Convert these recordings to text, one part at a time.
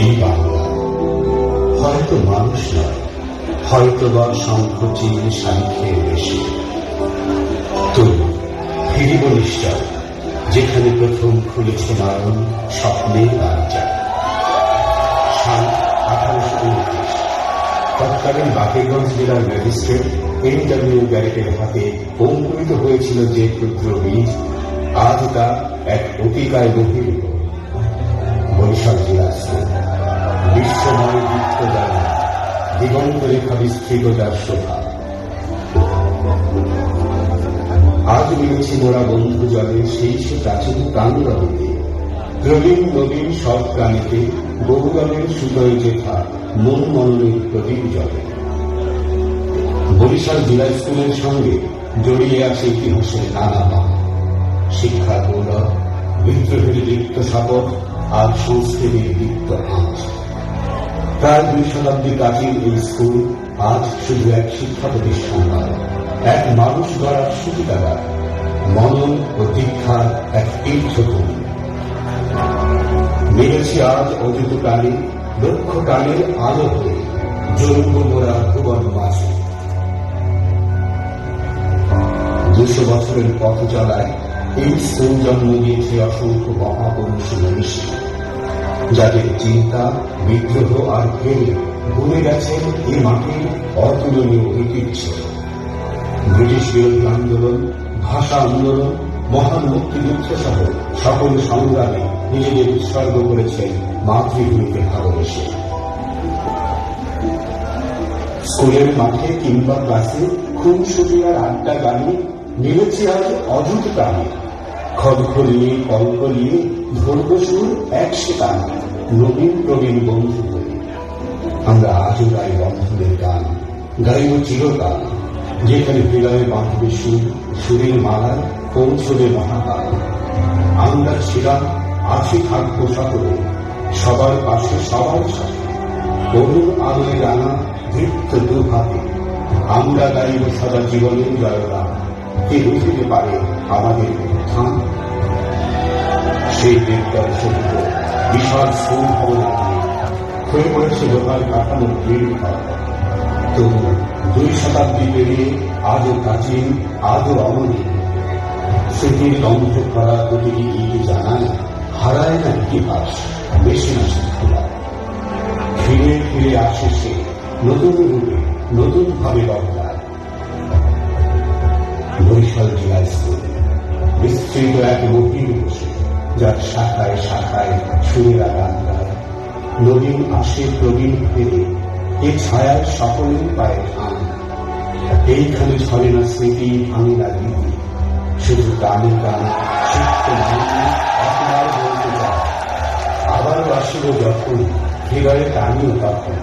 এই বাংলা হয়তো মানুষ নয়, হয়তো বা সংকোচিত সাংখ্যের বেশি, তবু ফিরিব নিশ্চয় যেখানে প্রথম খুলেছে নয়ন স্বপ্নের দরজা। সাল 1829 তৎকালীন বাকেরগঞ্জ জেলার ম্যাজিস্ট্রেট NW গ্যারেটের হাতে অঙ্কুরিত হয়েছিল যে ক্ষুদ্র বীজ, আজ তা এক অতিকায় বহির বরিশাল জেলা স্কুল। বিশ্বময় বৃত্তদান দিগন্ত রেখা বিস্তৃত যার শোভা। আজ মিলেছি মোরা বন্ধু জলে সেই সে প্রাচীন প্রাণরণীতে, প্রবীণ নবীন সব প্রাণীতে বহুদলের সুদয় যেথা মন মননের প্রদীপ জলে। বরিশাল জেলা স্কুলের সঙ্গে জড়িয়ে আছে ইতিহাসের নানা বাঁক, শিক্ষার গৌরব, বিদ্রোহের দীপ্ত শপথ আর সংস্কৃতির দীপ্ত আঁচ। প্রায় 2 শতাব্দী প্রাচীন এই স্কুল আজ শুধু এক শিক্ষা প্রতিষ্ঠান নয়, এক মানুষ গড়ার সূতিকাগার, মনন ও দীক্ষার এক তীর্থভূমি। মিলেছি আজ অযুত প্রাণী লক্ষ প্রাণের আলো হয়ে জন্ম মোরা ভুবন মাঝে। 200 বছরের পথ চলায় এই স্কুল জন্ম দিয়েছে অসংখ্য মহাপুরুষ মনীষী, যাদের চিন্তা, বিদ্রোহ আর ফেলে ভুলে গেছেন এই মাটির অতুলনীয় ঐতিহ্য। ব্রিটিশ বিরোধী আন্দোলন, ভাষা আন্দোলন, মহান মুক্তিযুদ্ধ সহ সকল সংগ্রামে নিজেদের উৎসর্গ করেছেন মাতৃভূমিকে ভালোবেসে। স্কুলের মাঠে কিংবা ক্লাসে খুনসুটি আর আড্ডা গানে মিলেছে আজ অযুত প্রাণী, খড়খড়িয়ে কলকলিয়ে ধরব সুর একসে টান নবীন প্রবীণ বন্ধু হয়ে। আমরা আজও গাই বন্ধুদের গান, গাইব চিরকাল, যেখানে হৃদয়ে বাঁধবে সুর, সুরের মালায় পৌঁছবে মহাকাল। আমরা ছিলাম, আছি, থাকবো সকলে, সবার পাশে সবার সাথে, করুণ আলোয় রানা দৃপ্ত দুর্ভাবে। আমরা গাইব সদা জীবনের জয়গান, কে বুঝতে পারে আমাদের উত্থান। সেই দেবতার সত্য বিশাল স্কুল ভবন হয়ে পড়েছে লোকাল কাঠামোর ভিড় ঘর। তবু 2 শতাব্দী পেরিয়ে আজও প্রাচীন, আজও অমলিন। স্মৃতির গন্ধ ভরা প্রতিটি গীত জানায় হারায় না ইতিহাস, বেশি না শিক্ষা। ফিরে ফিরে আসে সে নতুন রূপে, নতুন ভাবে বদলায়। বরিশাল জেলা স্কুল বিস্তৃত এক মহির বসে, যার শাখায় শাখায় সুরেরা গান গায়। নবীন আসে প্রবীণ ফেরে, এ ছায়ার সকলের পায়ে ঠান। এইখানে ছড়ে না স্মৃতি, ভাঙে না গীতি, শুধু গানে গান শিখতে আপনার বলতে যায়। আবারও আসিল যখন হৃদয়ে টানিও তখন,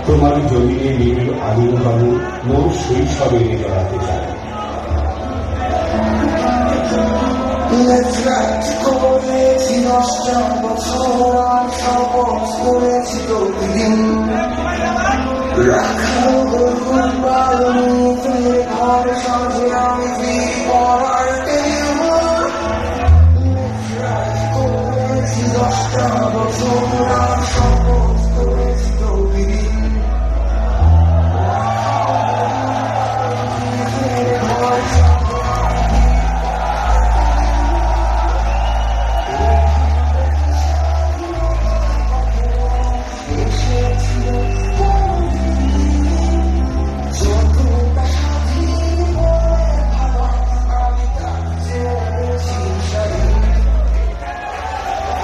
তোমার জমিনে নিবিড় আলিঙ্গন মোর শৈশবে জড়াতে চায়। করেছি 10টা বছর আর শপথ করেছি প্রতিদিন, রাখাল গরুর পালনিতে ঘর সাজে আমি পড়ার করেছি 10টা বছর আর শপথ করেছি প্রতিদিন।